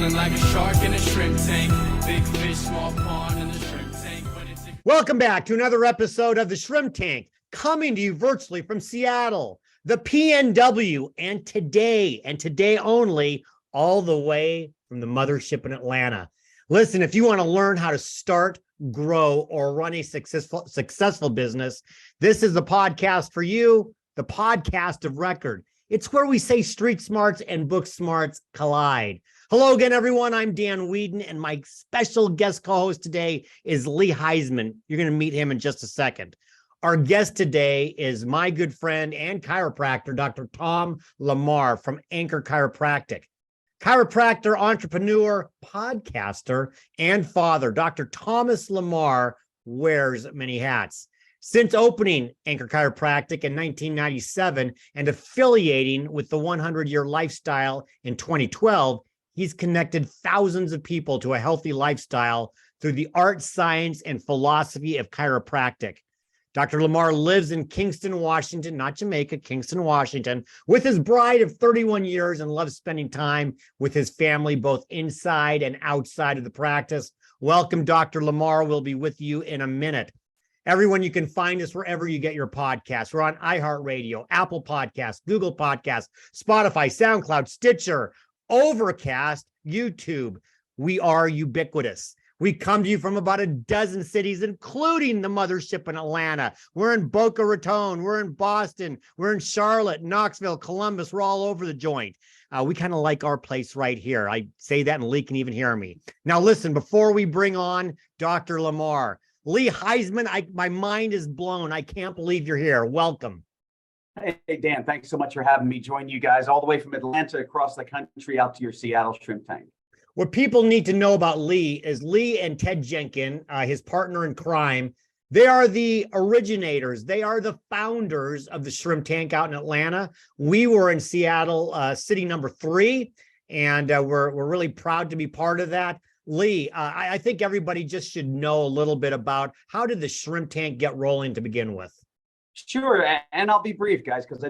Swimming like a shark in a shrimp tank. Big fish, small pond in the shrimp tank. Welcome back to another episode of the Shrimp Tank, coming to you virtually from Seattle, the PNW, and today only, all the way from the mothership in Atlanta. Listen, if you want to learn how to start, grow, or run a successful business, this is the podcast for you, the podcast of record. It's where we say street smarts and book smarts collide. Hello again, everyone. I'm Dan Whedon, and my special guest co-host today is Lee Heisman. You're going to meet him in just a second. Our guest today is my good friend and chiropractor, Dr. Tom Lamar from Anchor Chiropractic. Chiropractor, entrepreneur, podcaster, and father, Dr. Thomas Lamar wears many hats. Since opening Anchor Chiropractic in 1997 and affiliating with the 100-Year Lifestyle in 2012, he's connected thousands of people to a healthy lifestyle through the art, science, and philosophy of chiropractic. Dr. Lamar lives in Kingston, Washington, not Jamaica, Kingston, Washington, with his bride of 31 years and loves spending time with his family, both inside and outside of the practice. Welcome, Dr. Lamar. We'll be with you in a minute. Everyone, you can find us wherever you get your podcasts. We're on iHeartRadio, Apple Podcasts, Google Podcasts, Spotify, SoundCloud, Stitcher, Overcast, YouTube. We are ubiquitous. We come to you from about a dozen cities, including the mothership in Atlanta. We're in Boca Raton. We're in Boston. We're in Charlotte, Knoxville, Columbus. We're all over the joint. We kind of like our place right here. I say that and Lee can even hear me. Now, listen, before we bring on Dr. Lamar, Lee Heisman, my mind is blown. I can't believe you're here. Welcome. Hey, Dan, thanks so much for having me join you guys all the way from Atlanta across the country out to your Seattle Shrimp Tank. What people need to know about Lee is Lee and Ted Jenkins, his partner in crime, they are the originators. They are the founders of the Shrimp Tank out in Atlanta. We were in Seattle, city number 3, and we're really proud to be part of that. Lee, I think everybody just should know a little bit about how did the Shrimp Tank get rolling to begin with? Sure, and I'll be brief, guys, because I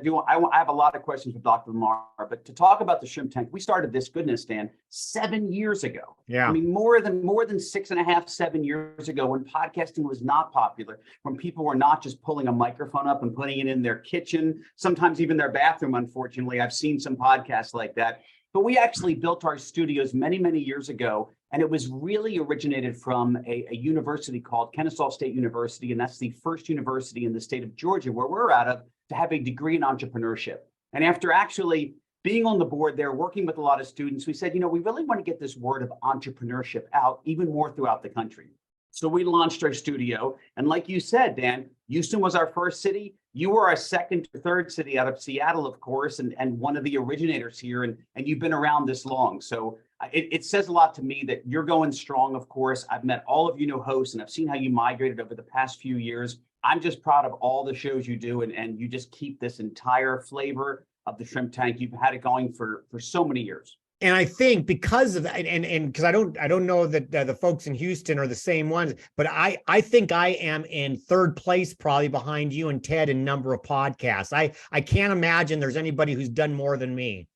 have a lot of questions for Dr. Lamar. But to talk about the Shrimp Tank, we started this, goodness, Dan, 7 years ago. Yeah, I mean, more than 6.5, 7 years ago, when podcasting was not popular, when people were not just pulling a microphone up and putting it in their kitchen, sometimes even their bathroom. Unfortunately, I've seen some podcasts like that. But we actually built our studios many, many years ago. And it was really originated from a university called Kennesaw State University. And that's the first university in the state of Georgia where we're out of to have a degree in entrepreneurship. And after actually being on the board there, working with a lot of students, we said, we really want to get this word of entrepreneurship out even more throughout the country. So we launched our studio. And like you said, Dan, Houston was our first city. You were our second or third city out of Seattle, of course, and one of the originators here. And you've been around this long. So it says a lot to me that you're going strong, of course. I've met all of hosts, and I've seen how you migrated over the past few years. I'm just proud of all the shows you do, and you just keep this entire flavor of the Shrimp Tank. You've had it going for so many years. And I think because of that, and because I don't know that the folks in Houston are the same ones, but I think I am in third place, probably behind you and Ted in number of podcasts. I can't imagine there's anybody who's done more than me.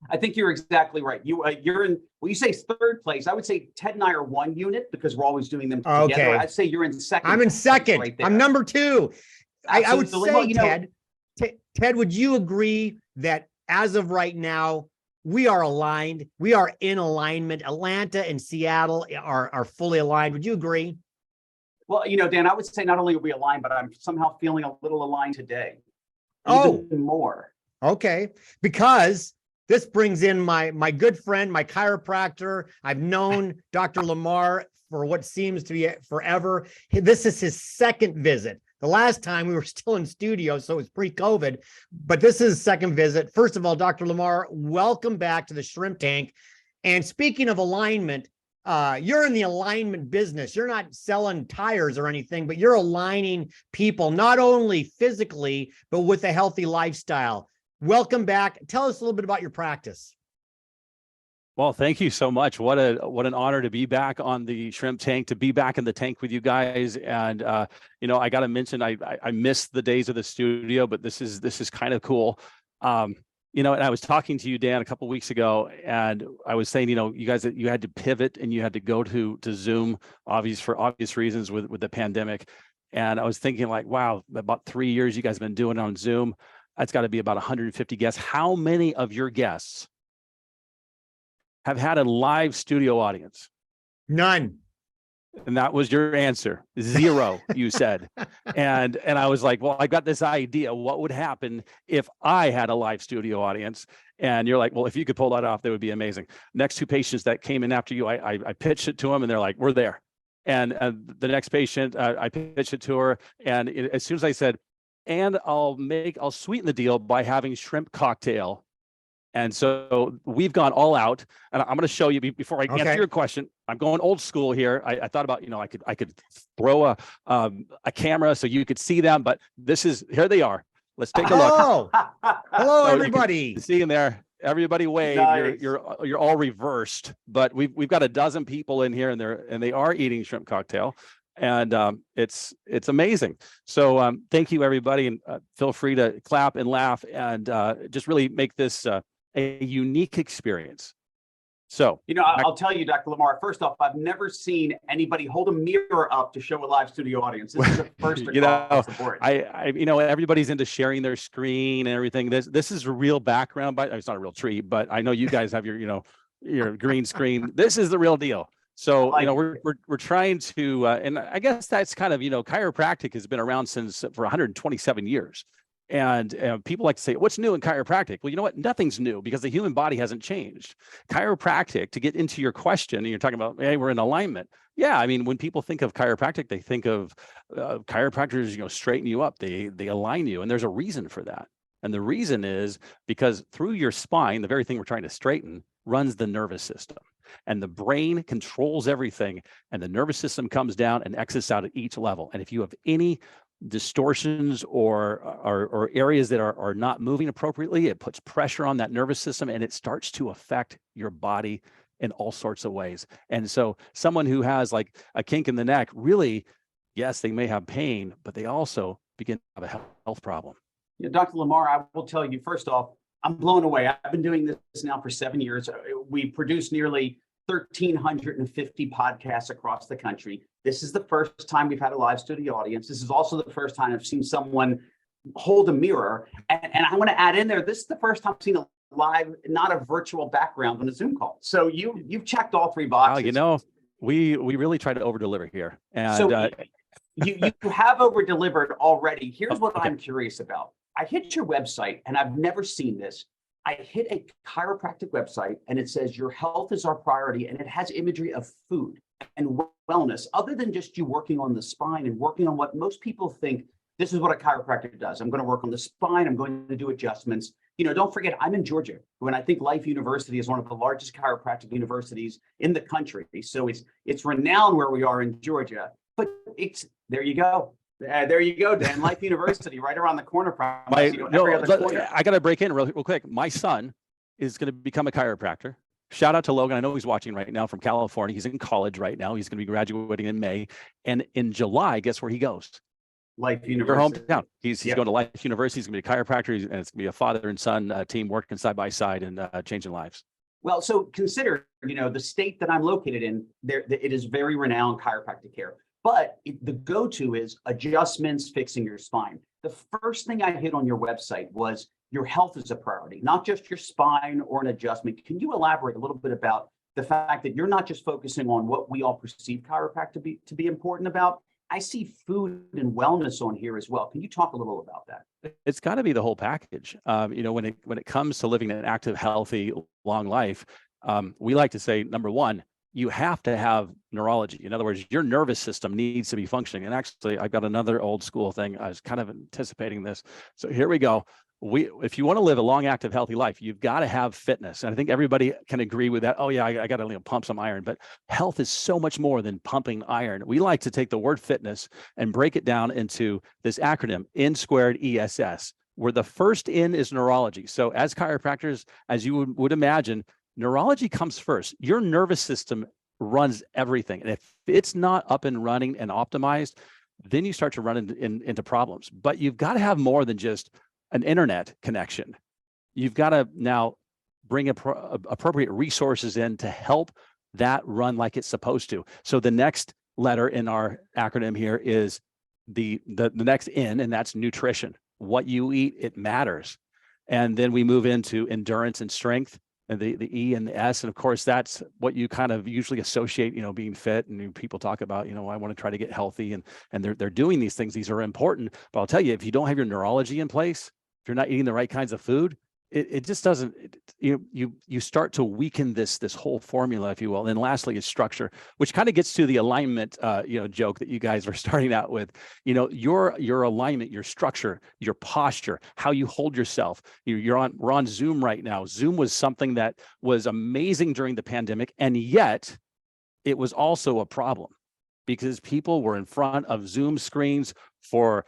I think you're exactly right. You're in, well, you say third place. I would say Ted and I are one unit because we're always doing them together. Okay. I'd say you're in second. I'm in second. Right there. I'm number 2. I would say, well, Ted, would you agree that as of right now, we are aligned? We are in alignment. Atlanta and Seattle are fully aligned. Would you agree? Well, Dan, I would say not only are we aligned, but I'm somehow feeling a little aligned today. Even more. Okay. Because this brings in my good friend, my chiropractor. I've known Dr. Lamar for what seems to be forever. This is his second visit. The last time we were still in studio, so it was pre-COVID, but this is his second visit. First of all, Dr. Lamar, welcome back to the Shrimp Tank. And speaking of alignment, you're in the alignment business. You're not selling tires or anything, but you're aligning people, not only physically, but with a healthy lifestyle. Welcome back. Tell us a little bit about your practice. Well, thank you so much. What an honor to be back on the Shrimp Tank, to be back in the tank with you guys. And I got to mention, I missed the days of the studio, but this is kind of cool. and I was talking to you, Dan, a couple of weeks ago, and I was saying, you guys, you had to pivot and you had to go to Zoom, for obvious reasons with the pandemic. And I was thinking like, wow, about 3 years you guys have been doing it on Zoom. That's got to be about 150 guests. How many of your guests have had a live studio audience? None. And that was your answer. 0, you said. And I was like, well, I got this idea. What would happen if I had a live studio audience? And you're like, well, if you could pull that off, that would be amazing. Next 2 patients that came in after you, I pitched it to them and they're like, we're there. And the next patient, I pitched it to her. And as soon as I said, and I'll sweeten the deal by having shrimp cocktail. And so we've gone all out, and I'm going to show you before I answer your question. I'm going old school here. I thought about, I could throw a camera so you could see them, but here they are. Let's take a look. Hello, everybody. See in there. Everybody wave. Nice. You're all reversed, but we've got a dozen people in here, and they are eating shrimp cocktail. And it's amazing. So thank you, everybody, and feel free to clap and laugh and just really make this a unique experience. So, I'll tell you, Dr. Lamar, first off, I've never seen anybody hold a mirror up to show a live studio audience. This is the first across the board. Everybody's into sharing their screen and everything. This is a real background, but it's not a real tree, but I know you guys have your green screen. This is the real deal. So, we're trying to, and I guess that's kind of, chiropractic has been around for 127 years. And people like to say, what's new in chiropractic? Well, you know what? Nothing's new because the human body hasn't changed. Chiropractic, to get into your question, and you're talking about, hey, we're in alignment. Yeah, I mean, when people think of chiropractic, they think of chiropractors, straighten you up. They align you. And there's a reason for that. And the reason is because through your spine, the very thing we're trying to straighten, runs the nervous system. And the brain controls everything. And the nervous system comes down and exits out at each level. And if you have any distortions or areas that are not moving appropriately, it puts pressure on that nervous system and it starts to affect your body in all sorts of ways. And so someone who has like a kink in the neck, really, yes, they may have pain, but they also begin to have a health problem. Dr. Lamar, I will tell you, first off, I'm blown away. I've been doing this now for 7 years. We produce nearly 1,350 podcasts across the country. This is the first time we've had a live studio audience. This is also the first time I've seen someone hold a mirror. And I want to add in there, this is the first time I've seen a live, not a virtual background on a Zoom call. So you've checked all 3 boxes. Wow, we really try to over deliver here. And so you have over delivered already. Here's what I'm curious about. I hit your website and I've never seen this. I hit a chiropractic website and it says your health is our priority, and it has imagery of food and wellness, other than just you working on the spine and working on what most people think this is what a chiropractor does. I'm going to work on the spine. I'm going to do adjustments. Don't forget, I'm in Georgia, when I think Life University is one of the largest chiropractic universities in the country. So it's renowned where we are in Georgia, but there you go. There you go, Dan. Life University, right around the corner from us. I got to break in real quick. My son is going to become a chiropractor. Shout out to Logan. I know he's watching right now from California. He's in college right now. He's going to be graduating in May. And in July, guess where he goes? Life University. Your hometown. He's going to Life University. He's going to be a chiropractor. And it's going to be a father and son team working side by side and changing lives. Well, so consider, the state that I'm located in, it is very renowned chiropractic care. But the go-to is adjustments, fixing your spine. The first thing I hit on your website was your health is a priority, not just your spine or an adjustment. Can you elaborate a little bit about the fact that you're not just focusing on what we all perceive chiropractic to be important about? I see food and wellness on here as well. Can you talk a little about that? It's got to be the whole package. When it comes to living an active, healthy, long life, we like to say, number one, you have to have neurology. In other words, your nervous system needs to be functioning. And actually, I've got another old school thing. I was kind of anticipating this. So here we go. If you want to live a long, active, healthy life, you've got to have fitness. And I think everybody can agree with that. Oh yeah, I got to pump some iron. But health is so much more than pumping iron. We like to take the word fitness and break it down into this acronym, N squared ESS, where the first N is neurology. So as chiropractors, as you would imagine, neurology comes first. Your nervous system runs everything. And if it's not up and running and optimized, then you start to run into problems. But you've got to have more than just an internet connection. you've got to now bring appropriate resources in to help that run like it's supposed to. So the next letter in our acronym here is the next N, and that's nutrition. What you eat, it matters. And then we move into endurance and strength, and the E and the S. And of course, that's what you kind of usually associate, being fit. And people talk about, I want to try to get healthy, and they're doing these things. These are important. But I'll tell you, if you don't have your neurology in place, if you're not eating the right kinds of food, it just doesn't, you start to weaken this whole formula, if you will. And then lastly is structure, which kind of gets to the alignment, joke that you guys were starting out with. Your alignment, your structure, your posture, how you hold yourself. We're on Zoom right now. Zoom was something that was amazing during the pandemic, and yet it was also a problem because people were in front of Zoom screens for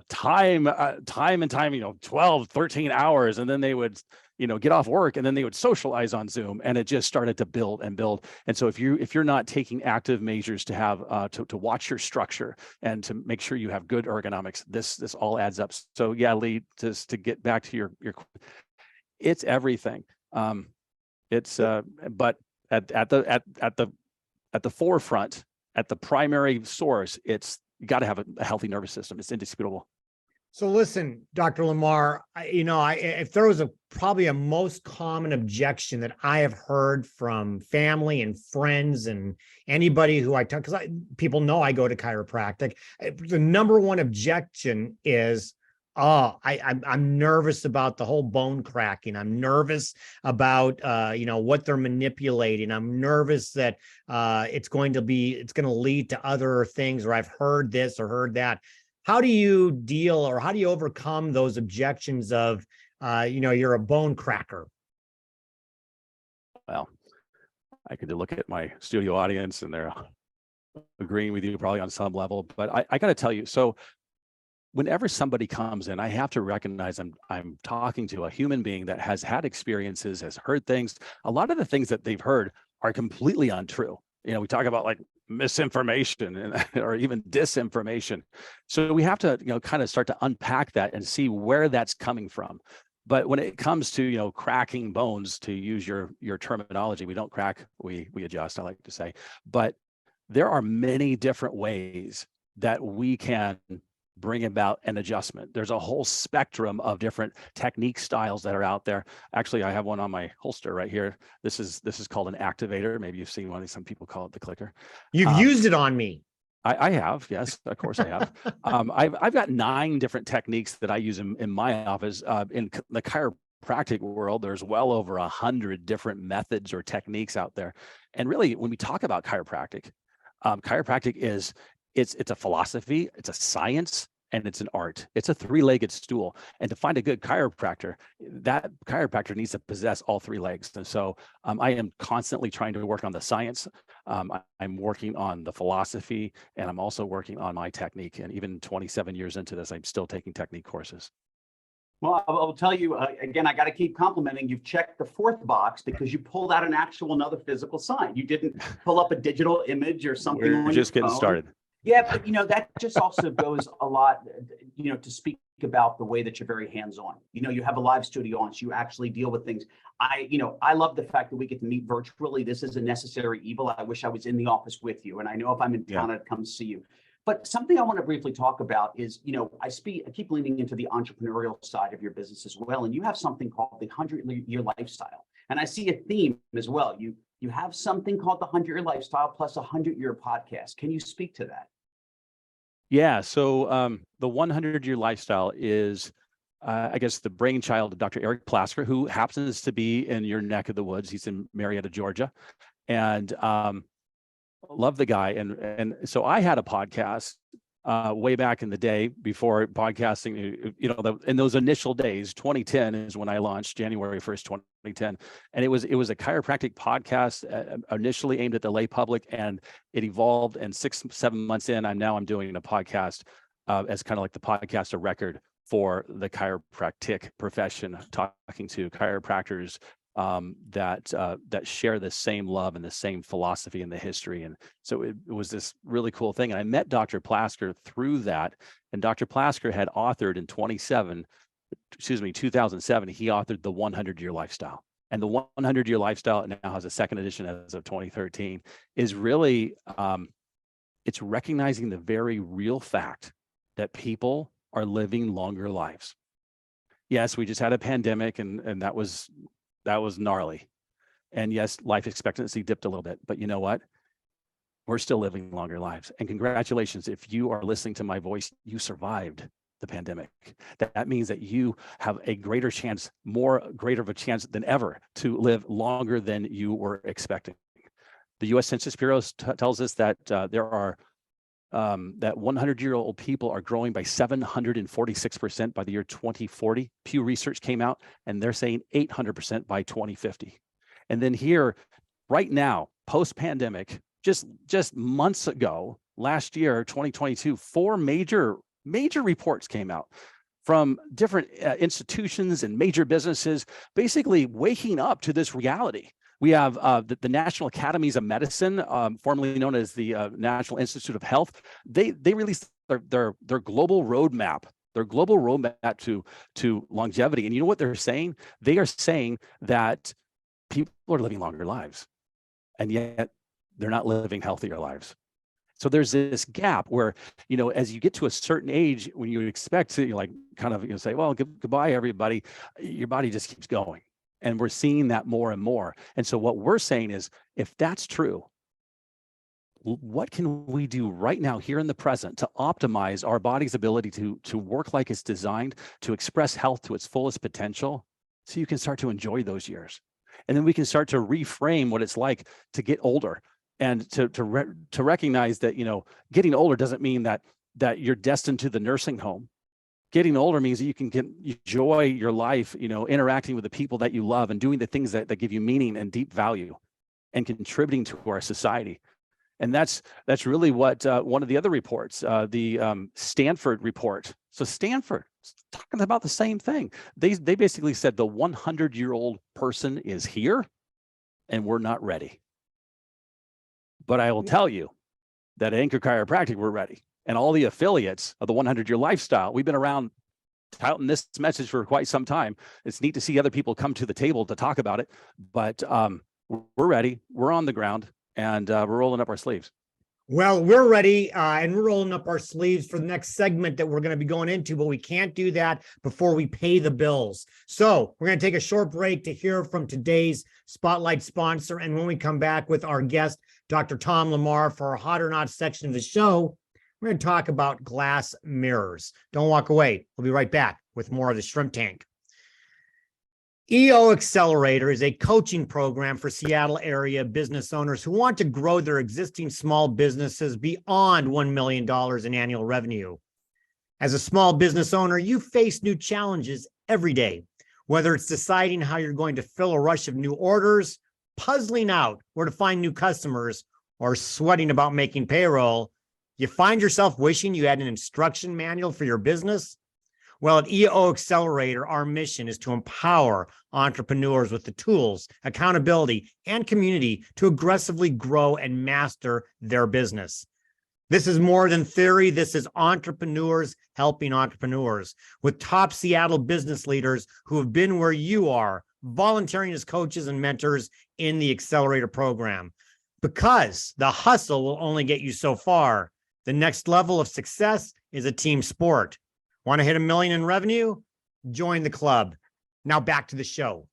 time and time, 12, 13 hours. And then they would, get off work, and then they would socialize on Zoom, and it just started to build and build. And so if you're not taking active measures to have, to watch your structure and to make sure you have good ergonomics, this all adds up. So yeah, Lee, just to get back to your, it's everything. But at the forefront, at the primary source, you got to have a healthy nervous system. It's indisputable. So listen, Dr. Lamar, if there was probably a most common objection that I have heard from family and friends and anybody who I talk, because people know I go to chiropractic, the number one objection is, I'm nervous about the whole bone cracking. I'm nervous about, what they're manipulating. I'm nervous that it's going to lead to other things, or I've heard this or heard that. How do you deal, or how do you overcome those objections of, you're a bone cracker? Well, I could look at my studio audience and they're agreeing with you probably on some level, but I got to tell you, so whenever somebody comes in, I have to recognize I'm talking to a human being that has had experiences, has heard things. A lot of the things that they've heard are completely untrue. We talk about like misinformation or even disinformation. So we have to, kind of start to unpack that and see where that's coming from. But when it comes to, cracking bones, to use your terminology, we don't crack, we adjust, I like to say. But there are many different ways that we can bring about an adjustment. There's a whole spectrum of different technique styles that are out there. Actually, I have one on my holster right here. This is called an activator. Maybe you've seen one. Some people call it the clicker. You've used it on me. I have, yes, of course I have. I've got 9 different techniques that I use in my office. In the chiropractic world, there's well over 100 different methods or techniques out there. And really, when we talk about chiropractic is it's a philosophy, it's a science, and it's an art. It's a 3-legged stool. And to find a good chiropractor, that chiropractor needs to possess all 3 legs. And so I am constantly trying to work on the science. I'm working on the philosophy, and I'm also working on my technique. And even 27 years into this, I'm still taking technique courses. Well, I'll tell you, again, I got to keep complimenting. You've checked the 4th box because you pulled out another physical sign. You didn't pull up a digital image or something. We're just getting started. Yeah, but that just also goes a lot, to speak about the way that you're very hands-on. You have a live studio on, so you actually deal with things. I love the fact that we get to meet virtually. This is a necessary evil. I wish I was in the office with you, and I know if I'm in town, I'd come see you. But something I want to briefly talk about is, I keep leaning into the entrepreneurial side of your business as well, and you have something called the 100-year lifestyle, and I see a theme as well. You have something called the 100-year lifestyle plus a 100-year podcast. Can you speak to that? Yeah. So the 100-year lifestyle is, I guess, the brainchild of Dr. Eric Plasker, who happens to be in your neck of the woods. He's in Marietta, Georgia, and love the guy. And so I had a podcast way back in the day before podcasting, in those initial days. 2010 is when I launched, January 1st, 2010. And it was a chiropractic podcast initially aimed at the lay public, and it evolved. And 6-7 months in, I'm doing a podcast as kind of like the podcast of record for the chiropractic profession, talking to chiropractors that share the same love and the same philosophy and the history. And so it was this really cool thing. And I met Dr. Plasker through that. And Dr. Plasker had authored in 2007 2007, he authored the 100-Year Lifestyle. And the 100-Year Lifestyle, it now has a second edition as of 2013, is really, it's recognizing the very real fact that people are living longer lives. Yes, we just had a pandemic and that was gnarly. And yes, life expectancy dipped a little bit, but you know what? We're still living longer lives. And congratulations, if you are listening to my voice, you survived the pandemic. That means that you have a greater chance, greater of a chance than ever to live longer than you were expecting. The U.S. Census Bureau tells us that there are that 100-year-old people are growing by 746% by the year 2040. Pew Research came out and they're saying 800% by 2050. And then here, right now, post-pandemic, just months ago, last year, 2022, 4 major reports came out from different institutions and major businesses, basically waking up to this reality. We have the National Academies of Medicine, formerly known as the National Institute of Health. They released their global roadmap. Their global roadmap to longevity. And you know what they're saying? They are saying that people are living longer lives, and yet they're not living healthier lives. So there's this gap where, as you get to a certain age, when you expect to say, well, goodbye, everybody, your body just keeps going. And we're seeing that more and more. And so what we're saying is, if that's true, what can we do right now here in the present to optimize our body's ability to work like it's designed, to express health to its fullest potential, so you can start to enjoy those years? And then we can start to reframe what it's like to get older, and to recognize that, getting older doesn't mean that you're destined to the nursing home. Getting older means that you can enjoy your life, interacting with the people that you love and doing the things that give you meaning and deep value and contributing to our society. And that's really what one of the other reports, the Stanford report. So Stanford talking about the same thing. They basically said the 100-year-old person is here and we're not ready. But I will tell you that at Anchor Chiropractic, we're ready. And all the affiliates of the 100-Year Lifestyle, we've been around touting this message for quite some time. It's neat to see other people come to the table to talk about it, but we're ready. We're on the ground, and we're rolling up our sleeves. Well, we're ready, and we're rolling up our sleeves for the next segment that we're going to be going into, but we can't do that before we pay the bills. So we're going to take a short break to hear from today's Spotlight sponsor, and when we come back with our guest, Dr. Tom Lamar, for our Hot or Not section of the show, we're going to talk about glass mirrors. Don't walk away. We'll be right back with more of the Shrimp Tank. EO Accelerator is a coaching program for Seattle area business owners who want to grow their existing small businesses beyond $1 million in annual revenue. As a small business owner, you face new challenges every day, whether it's deciding how you're going to fill a rush of new orders, puzzling out where to find new customers, or sweating about making payroll. You find yourself wishing you had an instruction manual for your business? Well, at EO Accelerator, our mission is to empower entrepreneurs with the tools, accountability, and community to aggressively grow and master their business. This is more than theory. This is entrepreneurs helping entrepreneurs, with top Seattle business leaders who have been where you are, volunteering as coaches and mentors in the Accelerator program. Because the hustle will only get you so far. The next level of success is a team sport. Want to hit $1 million in revenue? Join the club. Now back to the show.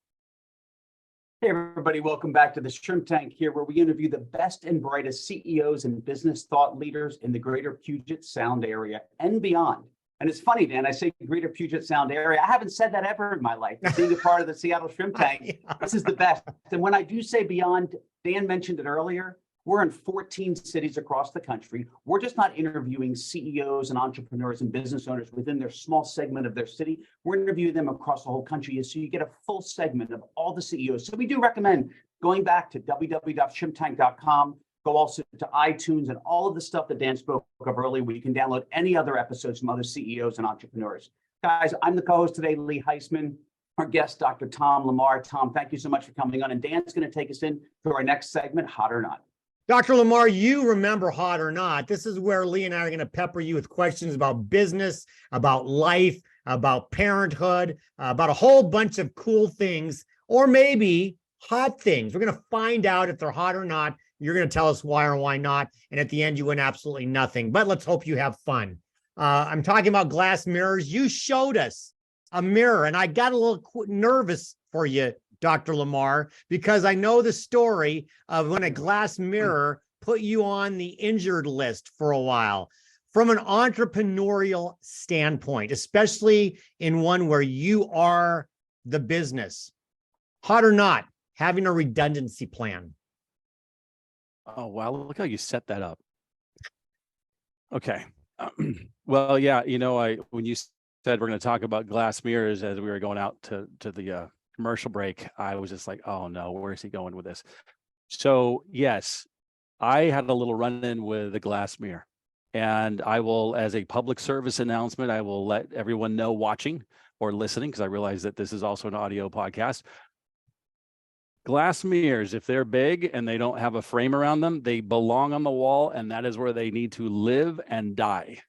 Hey, everybody. Welcome back to the Shrimp Tank here, where we interview the best and brightest CEOs and business thought leaders in the greater Puget Sound area and beyond. And it's funny, Dan, I say greater Puget Sound area. I haven't said that ever in my life. Being a part of the Seattle Shrimp Tank, This is the best. And when I do say beyond, Dan mentioned it earlier, we're in 14 cities across the country. We're just not interviewing CEOs and entrepreneurs and business owners within their small segment of their city. We're interviewing them across the whole country, so you get a full segment of all the CEOs. So we do recommend going back to www.shrimptank.com. Go also to iTunes and all of the stuff that Dan spoke of earlier, where you can download any other episodes from other CEOs and entrepreneurs. Guys, I'm the co-host today, Lee Heisman. Our guest, Dr. Tom Lamar. Tom, thank you so much for coming on. And Dan's going to take us in to our next segment, Hot or Not. Dr. Lamar, you remember Hot or Not. This is where Lee and I are going to pepper you with questions about business, about life, about parenthood, about a whole bunch of cool things, or maybe hot things. We're going to find out if they're hot or not. You're going to tell us why or why not. And at the end, you win absolutely nothing. But let's hope you have fun. I'm talking about glass mirrors. You showed us a mirror, and I got a little nervous for you, Dr. Lamar, because I know the story of when a glass mirror put you on the injured list for a while. From an entrepreneurial standpoint, especially in one where you are the business, hot or not, having a redundancy plan. Oh, wow. Look how you set that up. Okay. Well, yeah, when you said we're going to talk about glass mirrors as we were going out to the commercial break, I was just like, oh no, where is he going with this? So yes, I had a little run-in with the glass mirror, and I will, as a public service announcement, I will let everyone know watching or listening, because I realize that this is also an audio podcast. Glass mirrors, if they're big and they don't have a frame around them, they belong on the wall, and that is where they need to live and die.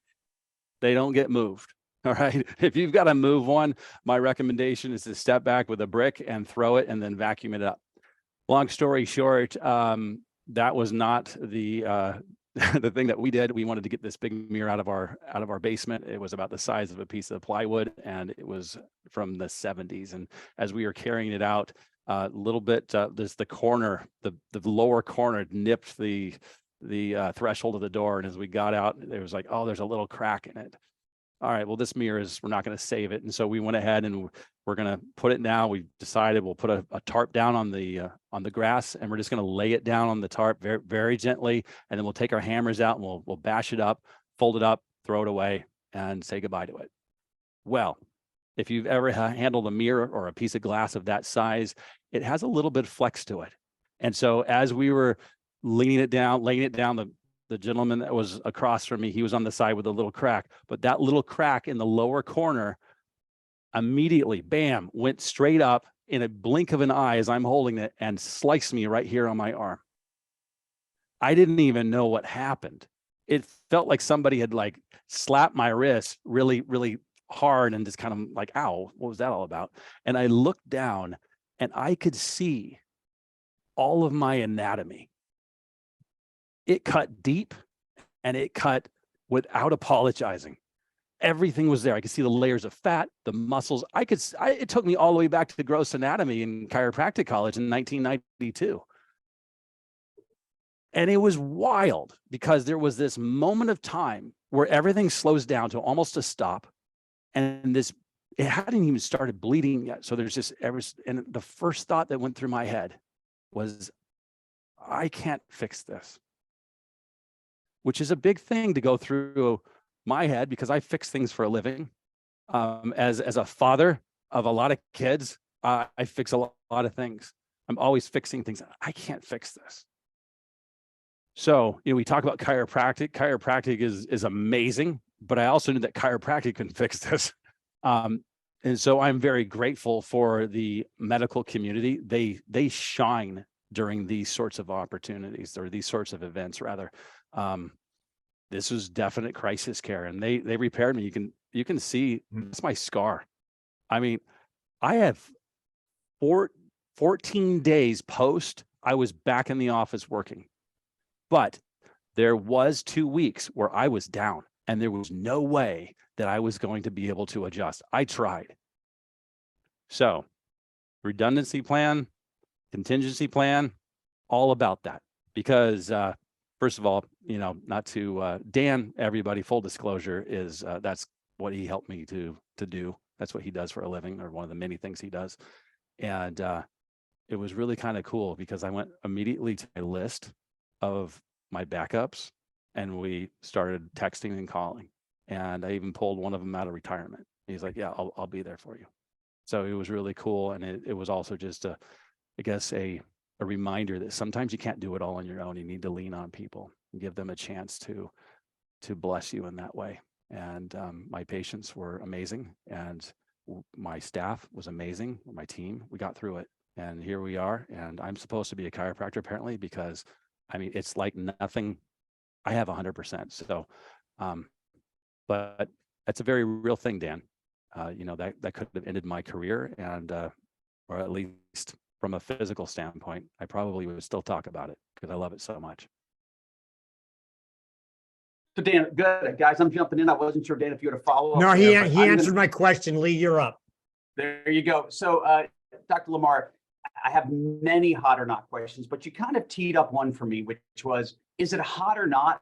They don't get moved. All right. If you've got to move one, my recommendation is to step back with a brick and throw it and then vacuum it up. Long story short, that was not the the thing that we did. We wanted to get this big mirror out of our basement. It was about the size of a piece of plywood, and it was from the 70s. And as we were carrying it out, a little bit, there's the corner, the lower corner nipped the threshold of the door. And as we got out, there was like, oh, there's a little crack in it. All right, well, this mirror we're not going to save it. And so we went ahead and we're going to put it down. We decided we'll put a tarp down on the grass, and we're just going to lay it down on the tarp very, very gently. And then we'll take our hammers out and we'll bash it up, fold it up, throw it away, and say goodbye to it. Well, if you've ever handled a mirror or a piece of glass of that size, it has a little bit of flex to it. And so as we were laying it down, the gentleman that was across from me, he was on the side with a little crack, but that little crack in the lower corner immediately, bam, went straight up in a blink of an eye as I'm holding it and sliced me right here on my arm. I didn't even know what happened. It felt like somebody had like slapped my wrist really, really hard and just kind of like, ow, what was that all about? And I looked down and I could see all of my anatomy. It cut deep and it cut without apologizing. Everything was there. I could see the layers of fat, the muscles. It took me all the way back to the gross anatomy in chiropractic college in 1992. And it was wild because there was this moment of time where everything slows down to almost a stop. And it hadn't even started bleeding yet. So there's just and the first thought that went through my head was, I can't fix this. Which is a big thing to go through my head because I fix things for a living. As a father of a lot of kids, I fix a lot of things. I'm always fixing things. I can't fix this. So, we talk about chiropractic. Chiropractic is amazing, but I also knew that chiropractic couldn't fix this. And so I'm very grateful for the medical community. They shine during these sorts of opportunities, or these sorts of events rather. This was definite crisis care, and they repaired me. You can see it's my scar. I mean, I have 14 days post, I was back in the office working, but there was 2 weeks where I was down and there was no way that I was going to be able to adjust. I tried. So redundancy plan, contingency plan, all about that, because, first of all, not to Dan, everybody, full disclosure is that's what he helped me to do. That's what he does for a living, or one of the many things he does. And it was really kind of cool because I went immediately to my list of my backups, and we started texting and calling. And I even pulled one of them out of retirement. He's like, yeah, I'll be there for you. So it was really cool. And it was also just a reminder that sometimes you can't do it all on your own. You need to lean on people and give them a chance to bless you in that way. And my patients were amazing, and my staff was amazing. My team, we got through it, and here we are. And I'm supposed to be a chiropractor apparently, because it's like nothing. I have 100%. So, but that's a very real thing, Dan. that could have ended my career, and or at least from a physical standpoint, I probably would still talk about it because I love it so much. So Dan, good guys, I'm jumping in. I wasn't sure, Dan, if you had a follow up. No, he answered my question. Lee, you're up. There you go. So, Dr. Lamar, I have many hot or not questions, but you kind of teed up one for me, which was, is it hot or not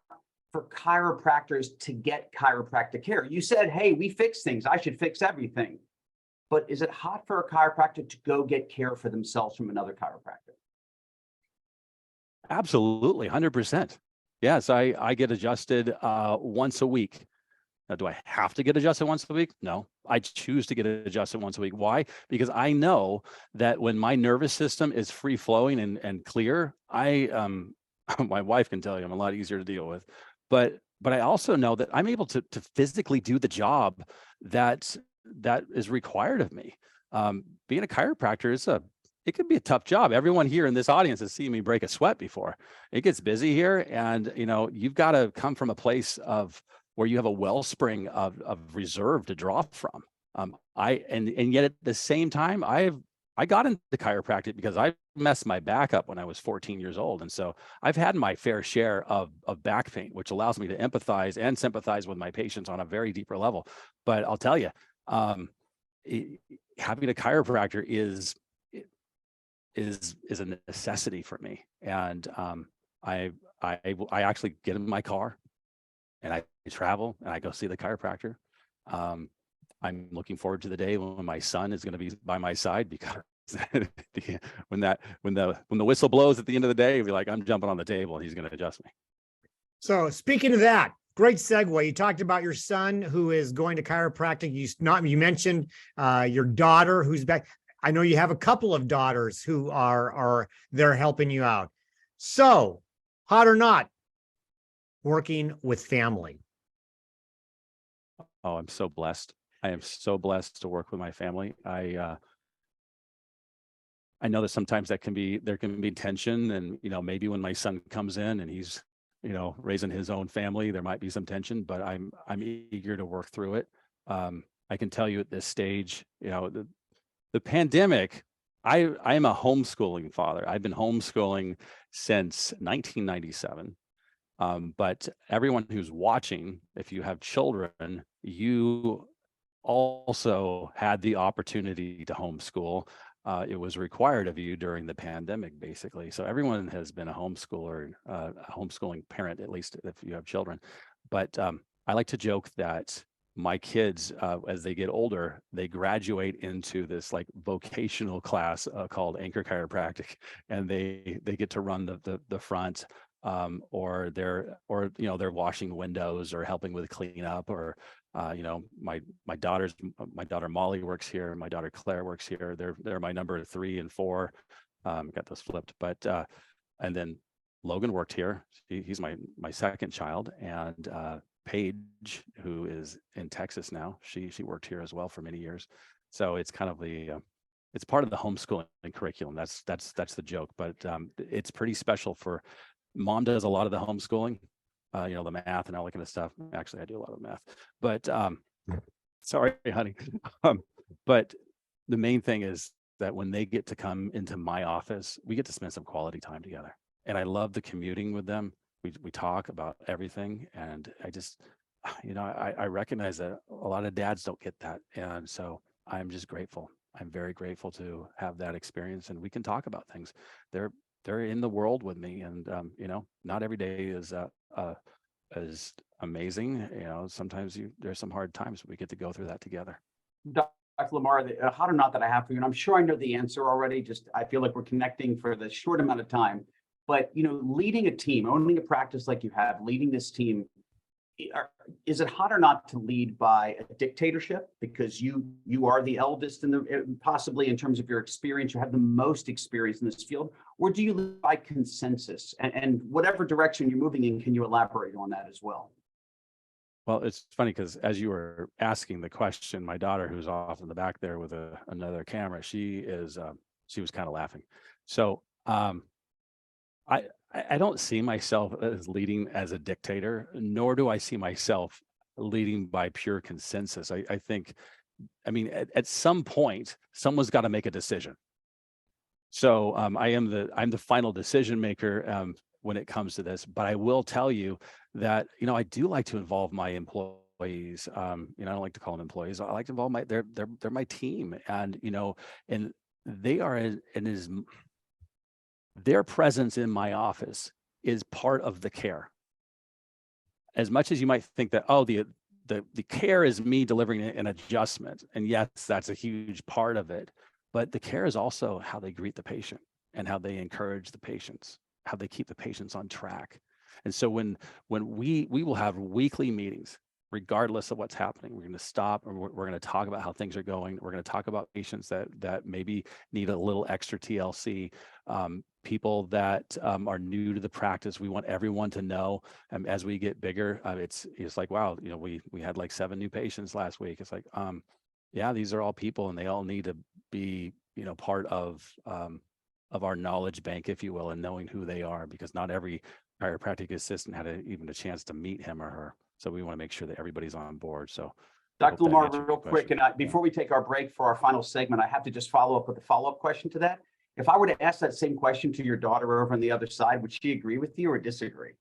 for chiropractors to get chiropractic care? You said, hey, we fix things. I should fix everything. But is it hot for a chiropractor to go get care for themselves from another chiropractor? Absolutely, 100%. Yes, I get adjusted once a week. Now, do I have to get adjusted once a week? No, I choose to get adjusted once a week. Why? Because I know that when my nervous system is free flowing and clear, my wife can tell you I'm a lot easier to deal with, but I also know that I'm able to physically do the job that is required of me. Being a chiropractor it could be a tough job. Everyone here in this audience has seen me break a sweat before. It gets busy here, and you've got to come from a place of where you have a wellspring of reserve to draw from. And yet at the same time, I got into chiropractic because I messed my back up when I was 14 years old. And so I've had my fair share of back pain, which allows me to empathize and sympathize with my patients on a very deeper level. But I'll tell you, having a chiropractor is a necessity for me. And I actually get in my car and I travel and I go see the chiropractor. I'm looking forward to the day when my son is going to be by my side, because when the whistle blows at the end of the day, he'll be like, I'm jumping on the table and he's going to adjust me. So speaking of that, great segue. You talked about your son who is going to chiropractic. You mentioned your daughter who's back. I know you have a couple of daughters who are there helping you out. So, hot or not, working with family? Oh, I'm so blessed. I am so blessed to work with my family. I know that sometimes there can be tension, and maybe when my son comes in and he's raising his own family, there might be some tension, but I'm eager to work through it. I can tell you at this stage, the pandemic, I am a homeschooling father. I've been homeschooling since 1997. But everyone who's watching, if you have children, you also had the opportunity to homeschool. It was required of you during the pandemic, basically. So everyone has been a homeschooler, a homeschooling parent, at least if you have children. But I like to joke that my kids, as they get older, they graduate into this like vocational class called Anchor Chiropractic, and they get to run the front, or they're washing windows or helping with cleanup, or my daughter Molly works here, my daughter Claire works here. They're my number 3 and 4. Got those flipped, but and then Logan worked here. He's my second child, and Paige, who is in Texas now, she worked here as well for many years. So it's kind of it's part of the homeschooling curriculum. That's the joke, but it's pretty special. For mom does a lot of the homeschooling, the math and all that kind of stuff. Actually, I do a lot of math, but sorry, honey. But the main thing is that when they get to come into my office, we get to spend some quality time together. And I love the commuting with them. We talk about everything, and I just, I recognize that a lot of dads don't get that, and so I'm just grateful. I'm very grateful to have that experience, and we can talk about things. They're in the world with me, and not every day is amazing. Sometimes there's some hard times, but we get to go through that together. Dr. Lamar, the hot or not that I have for you, and I'm sure I know the answer already. Just I feel like we're connecting for the short amount of time. But leading a team, owning a practice like you have, leading this team, is it hot or not to lead by a dictatorship because you are the eldest in possibly in terms of your experience, you have the most experience in this field, or do you lead by consensus? And whatever direction you're moving in, can you elaborate on that as well? Well, it's funny because as you were asking the question, my daughter, who's off in the back there with another camera, she was kind of laughing. So I don't see myself as leading as a dictator, nor do I see myself leading by pure consensus. I think I mean, at some point, someone's got to make a decision. So I'm the final decision maker when it comes to this. But I will tell you that, I do like to involve my employees. I don't like to call them employees. I like to involve they're my team, and and they are their presence in my office is part of the care. As much as you might think that, oh, the care is me delivering an adjustment, and yes, that's a huge part of it. But the care is also how they greet the patient and how they encourage the patients, how they keep the patients on track. And so when we will have weekly meetings, regardless of what's happening, we're going to stop and we're going to talk about how things are going. We're going to talk about patients that maybe need a little extra TLC, people that are new to the practice. We want everyone to know as we get bigger. It's like, wow, we had like 7 new patients last week. It's like, yeah, these are all people, and they all need to be, part of our knowledge bank, if you will, and knowing who they are, because not every chiropractic assistant had even a chance to meet him or her. So we want to make sure that everybody's on board. So Dr. Lamar, real quick, and before we take our break for our final segment, I have to just follow up with a follow-up question to that. If I were to ask that same question to your daughter over on the other side, would she agree with you or disagree?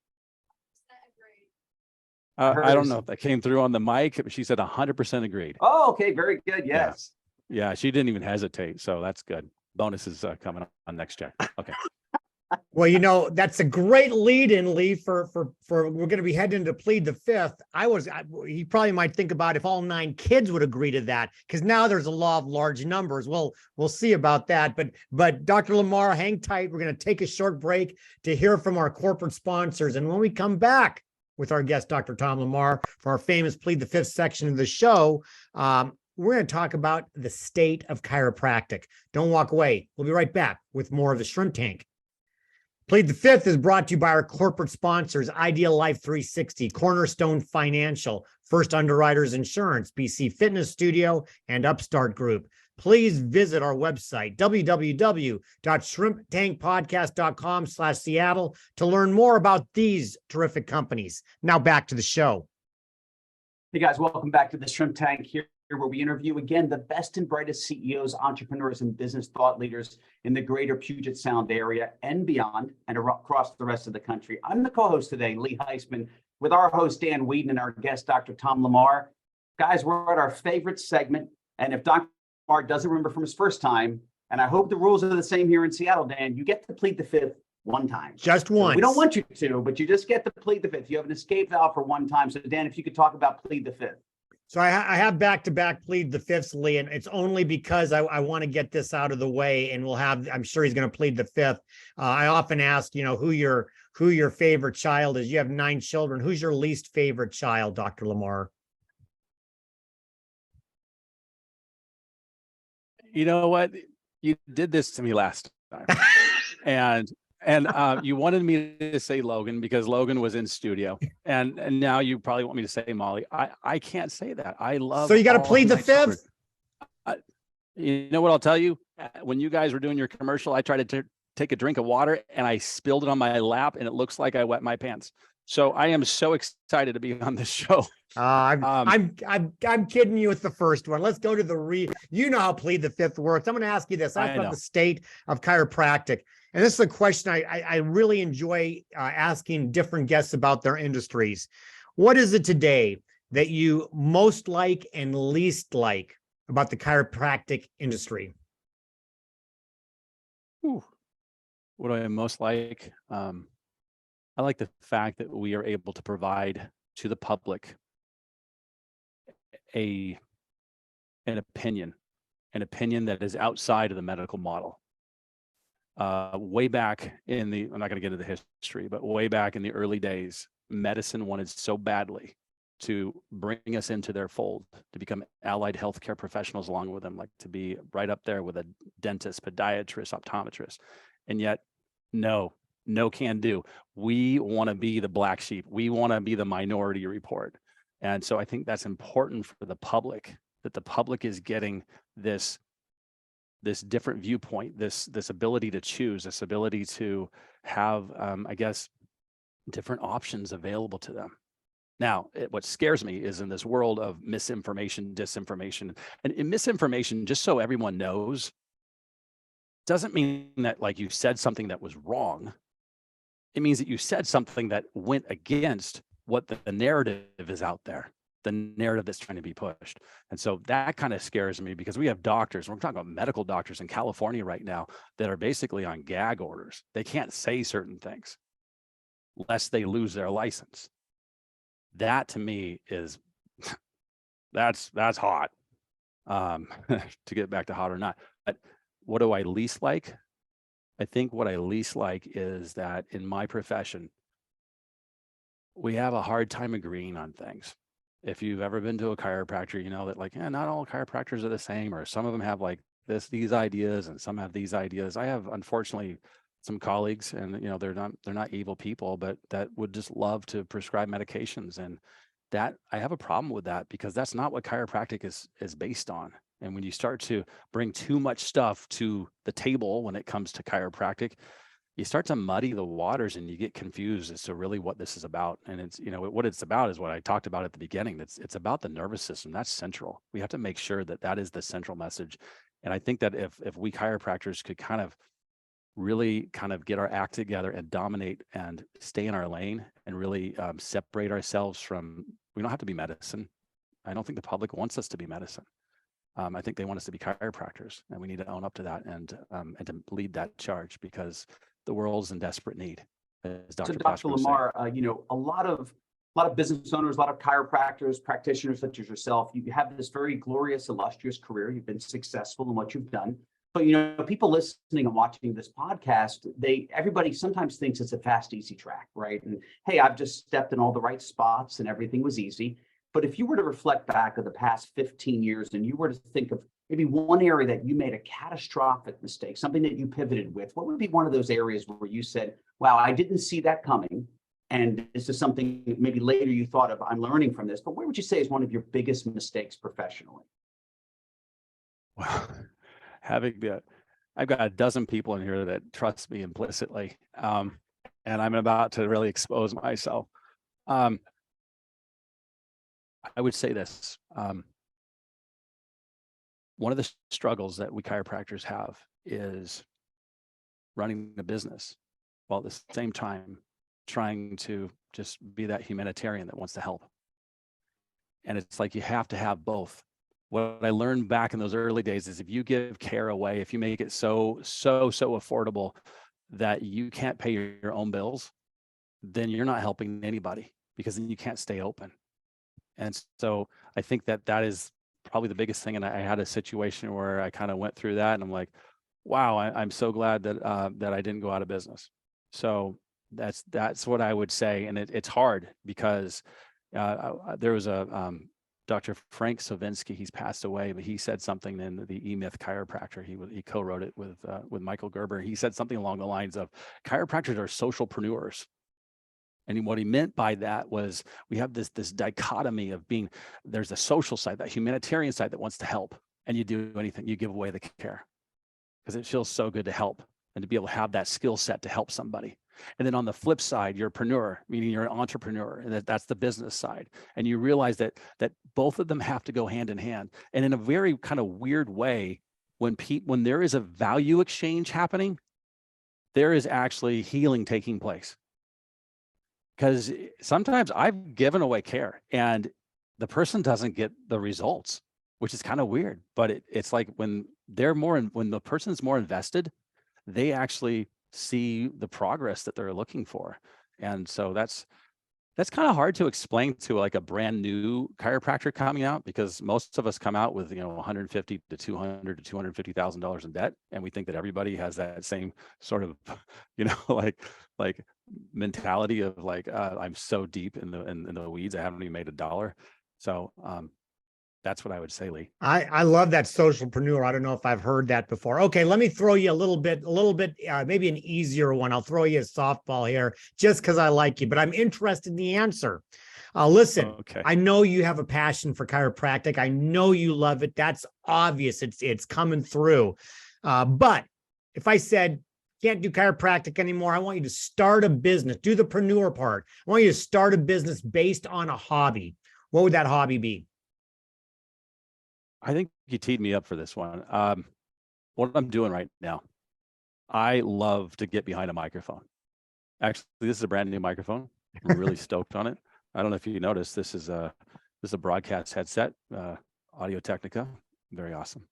I don't know if that came through on the mic, but she said 100% agreed. Oh, okay. Very good. Yes. Yeah, she didn't even hesitate. So that's good. Bonus is coming on next check. Okay. Well, that's a great lead in, Lee, for we're going to be heading to plead the fifth. He probably might think about if all 9 kids would agree to that, because now there's a law of large numbers. Well, we'll see about that. But Dr. Lamar, hang tight. We're going to take a short break to hear from our corporate sponsors. And when we come back with our guest, Dr. Tom Lamar, for our famous plead the fifth section of the show, we're going to talk about the state of chiropractic. Don't walk away. We'll be right back with more of the Shrimp Tank. Plead the Fifth is brought to you by our corporate sponsors, Ideal Life 360, Cornerstone Financial, First Underwriters Insurance, BC Fitness Studio, and Upstart Group. Please visit our website, www.shrimptankpodcast.com/Seattle, to learn more about these terrific companies. Now back to the show. Hey guys, welcome back to the Shrimp Tank here, where we interview again the best and brightest CEOs, entrepreneurs, and business thought leaders in the greater Puget Sound area and beyond, and across the rest of the country. I'm the co-host today, Lee Heisman, with our host Dan Whedon and our guest Dr. Tom Lamar. Guys, we're at our favorite segment, and if Dr. Lamar doesn't remember from his first time, and I hope the rules are the same here in Seattle, Dan, you get to plead the fifth one time. Just once. So we don't want you to, but you just get to plead the fifth. You have an escape valve for one time. So Dan, if you could talk about plead the fifth. So I have back-to-back plead the fifths, Lee, and it's only because I want to get this out of the way, and I'm sure he's going to plead the fifth. I often ask, who your favorite child is. You have 9 children. Who's your least favorite child, Dr. Lamar? You know what? You did this to me last time. And you wanted me to say Logan because Logan was in studio, and now you probably want me to say Molly. I can't say that. I love. So you got to plead the fifth. You know what I'll tell you? When you guys were doing your commercial, I tried to take a drink of water and I spilled it on my lap, and it looks like I wet my pants. So I am so excited to be on this show. I'm kidding you with the first one. Let's go to you know how plead the fifth works. I'm going to ask you this. About the state of chiropractic. And this is a question I really enjoy asking different guests about their industries. What is it today that you most like and least like about the chiropractic industry? What do I most like? I like the fact that we are able to provide to the public an opinion that is outside of the medical model. Way back I'm not going to get into the history, but way back in the early days, medicine wanted so badly to bring us into their fold, to become allied healthcare professionals along with them, like to be right up there with a dentist, podiatrist, optometrist. And yet, no can do. We want to be the black sheep. We want to be the minority report. And so I think that's important for the public, that the public is getting this different viewpoint, this ability to choose, this ability to have, different options available to them. Now, what scares me is in this world of misinformation, disinformation, and in misinformation, just so everyone knows, doesn't mean that like you said something that was wrong. It means that you said something that went against what the narrative is out there, the narrative that's trying to be pushed. And so that kind of scares me because we have doctors, we're talking about medical doctors in California right now that are basically on gag orders. They can't say certain things lest they lose their license. That to me is, that's hot. To get back to hot or not. But what do I least like? I think what I least like is that in my profession, we have a hard time agreeing on things. If you've ever been to a chiropractor, you know that like, not all chiropractors are the same, or some of them have like these ideas and some have these ideas. I have, unfortunately, some colleagues, and they're not evil people, but that would just love to prescribe medications. And that I have a problem with that because that's not what chiropractic is based on. And when you start to bring too much stuff to the table when it comes to chiropractic, you start to muddy the waters and you get confused as to really what this is about. And it's, what it's about is what I talked about at the beginning. It's about the nervous system. That's central. We have to make sure that that is the central message. And I think that if we chiropractors could kind of really kind of get our act together and dominate and stay in our lane and really separate ourselves from, we don't have to be medicine. I don't think the public wants us to be medicine. I think they want us to be chiropractors, and we need to own up to that and to lead that charge because the world's in desperate need. As Dr. So Dr. Lamar, a lot of business owners, a lot of chiropractors, practitioners such as yourself, you have this very glorious, illustrious career. You've been successful in what you've done. But people listening and watching this podcast, everybody sometimes thinks it's a fast, easy track, right? And hey, I've just stepped in all the right spots and everything was easy. But if you were to reflect back of the past 15 years and you were to think of maybe one area that you made a catastrophic mistake, something that you pivoted with, what would be one of those areas where you said, wow, I didn't see that coming, and this is something maybe later you thought of, I'm learning from this, but where would you say is one of your biggest mistakes professionally? Well, I've got a dozen people in here that trust me implicitly, and I'm about to really expose myself. I would say this, one of the struggles that we chiropractors have is running the business while at the same time trying to just be that humanitarian that wants to help. And it's like you have to have both. What I learned back in those early days is if you give care away, if you make it so affordable that you can't pay your own bills, then you're not helping anybody because then you can't stay open. And so I think that is probably the biggest thing. And I had a situation where I kind of went through that and I'm like, wow, I'm so glad that that I didn't go out of business. So that's what I would say. And it's hard because there was a Dr. Frank Sovinsky, he's passed away, but he said something in the E-Myth Chiropractor. He co-wrote it with Michael Gerber. He said something along the lines of chiropractors are socialpreneurs. And what he meant by that was we have this dichotomy of being, there's the social side, that humanitarian side that wants to help, and you do anything, you give away the care because it feels so good to help and to be able to have that skill set to help somebody. And then on the flip side, you're a preneur, meaning you're an entrepreneur, and that's the business side. And you realize that both of them have to go hand in hand. And in a very kind of weird way, when there is a value exchange happening, there is actually healing taking place. Because sometimes I've given away care and the person doesn't get the results, which is kind of weird. But it's like when the person's more invested, they actually see the progress that they're looking for. And so that's kind of hard to explain to like a brand new chiropractor coming out, because most of us come out with, $150 to $200 to $250,000 in debt. And we think that everybody has that same sort of, like mentality of like, I'm so deep in the weeds, I haven't even made $1. So that's what I would say, Lee. I love that socialpreneur. I don't know if I've heard that before. Okay, let me throw you a little bit, maybe an easier one. I'll throw you a softball here just because I like you, but I'm interested in the answer. Listen, okay. I know you have a passion for chiropractic. I know you love it. That's obvious. It's coming through. But if I said, can't do chiropractic anymore. I want you to start a business, do the preneur part. I want you to start a business based on a hobby. What would that hobby be? I think you teed me up for this one. What I'm doing right now, I love to get behind a microphone. Actually, this is a brand new microphone. I'm really stoked on it. I don't know if you noticed, this is a broadcast headset, Audio Technica, very awesome.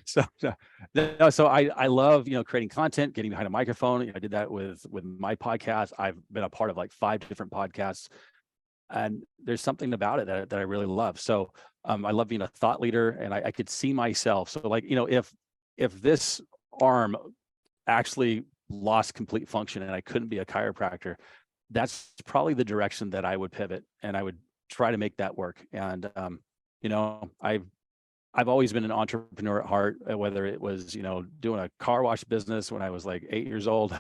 So I love, creating content, getting behind a microphone. I did that with my podcast. I've been a part of like 5 different podcasts, and there's something about it that I really love. So I love being a thought leader, and I could see myself. So like, if this arm actually lost complete function and I couldn't be a chiropractor, that's probably the direction that I would pivot, and I would try to make that work. And I've always been an entrepreneur at heart, whether it was, doing a car wash business when I was like 8 years old,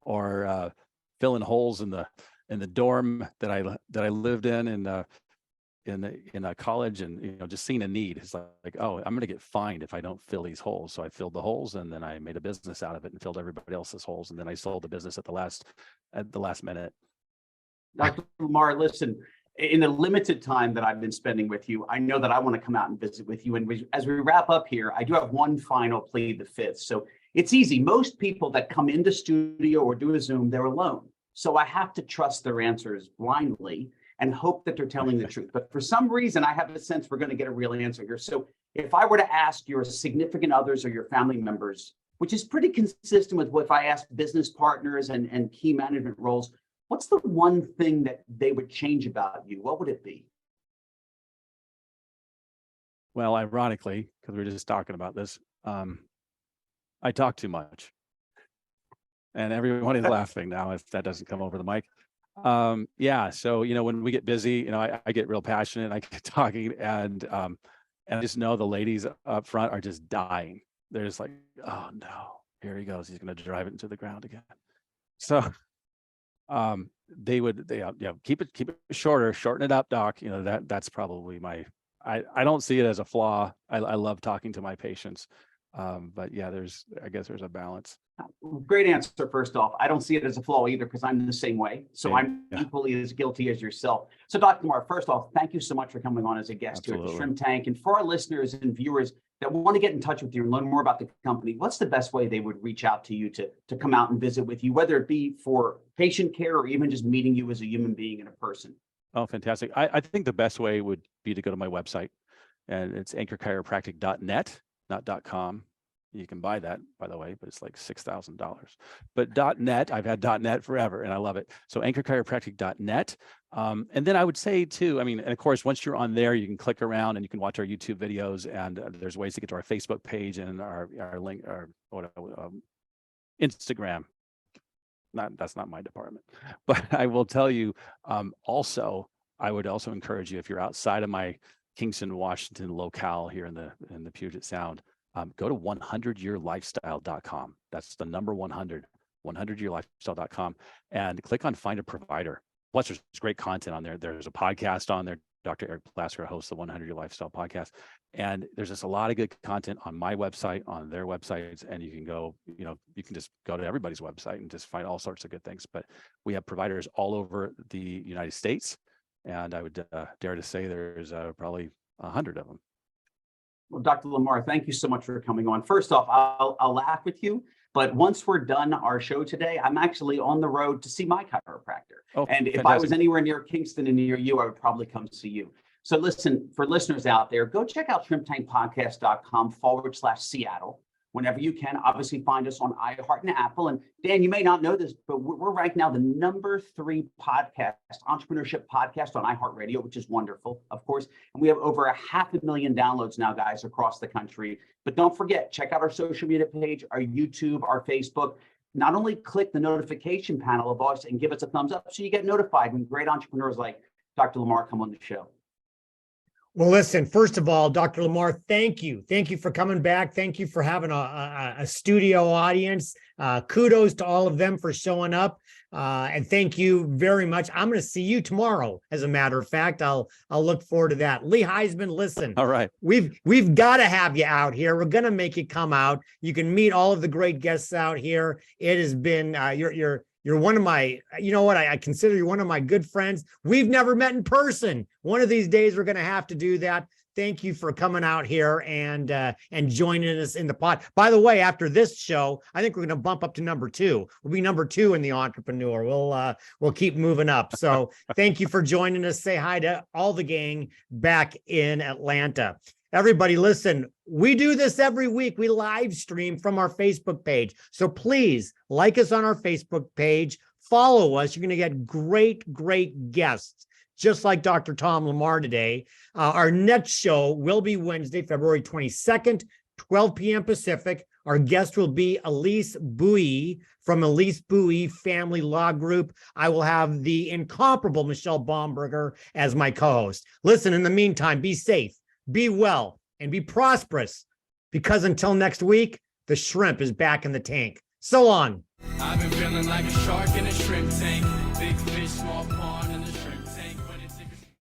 or filling holes in the dorm that I lived in a college, and just seeing a need. It's like, oh, I'm going to get fined if I don't fill these holes. So I filled the holes, and then I made a business out of it and filled everybody else's holes, and then I sold the business at the last minute. Dr. Lamar, listen, in the limited time that I've been spending with you, I know that I want to come out and visit with you. And as we wrap up here, I do have one final plead the fifth. So it's easy. Most people that come into studio or do a Zoom, they're alone. So I have to trust their answers blindly and hope that they're telling the truth. But for some reason, I have a sense we're going to get a real answer here. So if I were to ask your significant others or your family members, which is pretty consistent with what if I ask business partners and key management roles, what's the one thing that they would change about you? What would it be? Well, ironically, because we were just talking about this, I talk too much. And everyone is laughing now if that doesn't come over the mic. Yeah. So, when we get busy, I get real passionate, I get talking, and I just know the ladies up front are just dying. They're just like, oh no, here he goes. He's going to drive it into the ground again. So they keep it shorter, shorten it up, doc. That's probably I don't see it as a flaw. I love talking to my patients. But yeah, I guess there's a balance. Great answer. First off, I don't see it as a flaw either, because I'm the same way. So I'm equally as guilty as yourself. So Dr. Lamar, first off, thank you so much for coming on as a guest here at the Shrimp Tank. And for our listeners and viewers that want to get in touch with you and learn more about the company, what's the best way they would reach out to you to come out and visit with you, whether it be for patient care or even just meeting you as a human being and a person? Oh, fantastic. I think the best way would be to go to my website, and it's anchorchiropractic.net, not .com. You can buy that, by the way, but it's like $6,000. But .net, I've had .net forever, and I love it. So anchorchiropractic.net. And then I would say too, and of course, once you're on there, you can click around and you can watch our YouTube videos, and there's ways to get to our Facebook page and our link, our Instagram. That's not my department, but I will tell you, also, I would also encourage you, if you're outside of my Kingston, Washington locale here in the Puget Sound, go to 100yearlifestyle.com. That's the number 100, 100yearlifestyle.com, and click on Find a Provider. Plus, there's great content on there. There's a podcast on there. Dr. Eric Plasker hosts the 100 Year Lifestyle podcast. And there's just a lot of good content on my website, on their websites. And you can go, you can just go to everybody's website and just find all sorts of good things. But we have providers all over the United States. And I would dare to say there's probably 100 of them. Well, Dr. Lamar, thank you so much for coming on. First off, I'll laugh with you, but once we're done our show today, I'm actually on the road to see my chiropractor. Oh, and if fantastic. I was anywhere near Kingston and near you, I would probably come see you. So listen, for listeners out there, go check out shrimptankpodcast.com/Seattle. Whenever you can, obviously find us on iHeart and Apple. And Dan, you may not know this, but we're ranked now the #3 entrepreneurship podcast on iHeartRadio, which is wonderful, of course. And we have over 500,000 downloads now, guys, across the country. But don't forget, check out our social media page, our YouTube, our Facebook. Not only click the notification panel of us and give us a thumbs up so you get notified when great entrepreneurs like Dr. Lamar come on the show. Well, listen, first of all, Dr. Lamar, thank you. Thank you for coming back. Thank you for having a studio audience. Kudos to all of them for showing up. And thank you very much. I'm going to see you tomorrow. As a matter of fact, I'll look forward to that. Lee Heisman, listen. All right. We've got to have you out here. We're going to make you come out. You can meet all of the great guests out here. It has been you're one of my, you know what? I consider you one of my good friends. We've never met in person. One of these days, we're going to have to do that. Thank you for coming out here and joining us in the pod. By the way, after this show, I think we're going to bump up to number 2. We'll be number 2 in the Entrepreneur. We'll keep moving up. So thank you for joining us. Say hi to all the gang back in Atlanta. Everybody, listen, we do this every week. We live stream from our Facebook page. So please like us on our Facebook page. Follow us. You're going to get great guests, just like Dr. Tom Lamar today. Our next show will be Wednesday, February 22nd, 12 p.m. Pacific. Our guest will be Elise Bowie from Elise Bowie Family Law Group. I will have the incomparable Michelle Baumberger as my co-host. Listen, in the meantime, be safe, be well, and be prosperous, because until next week, the shrimp is back in the tank. So long. I've been feeling like a shark in a shrimp tank. Big fish, small pond.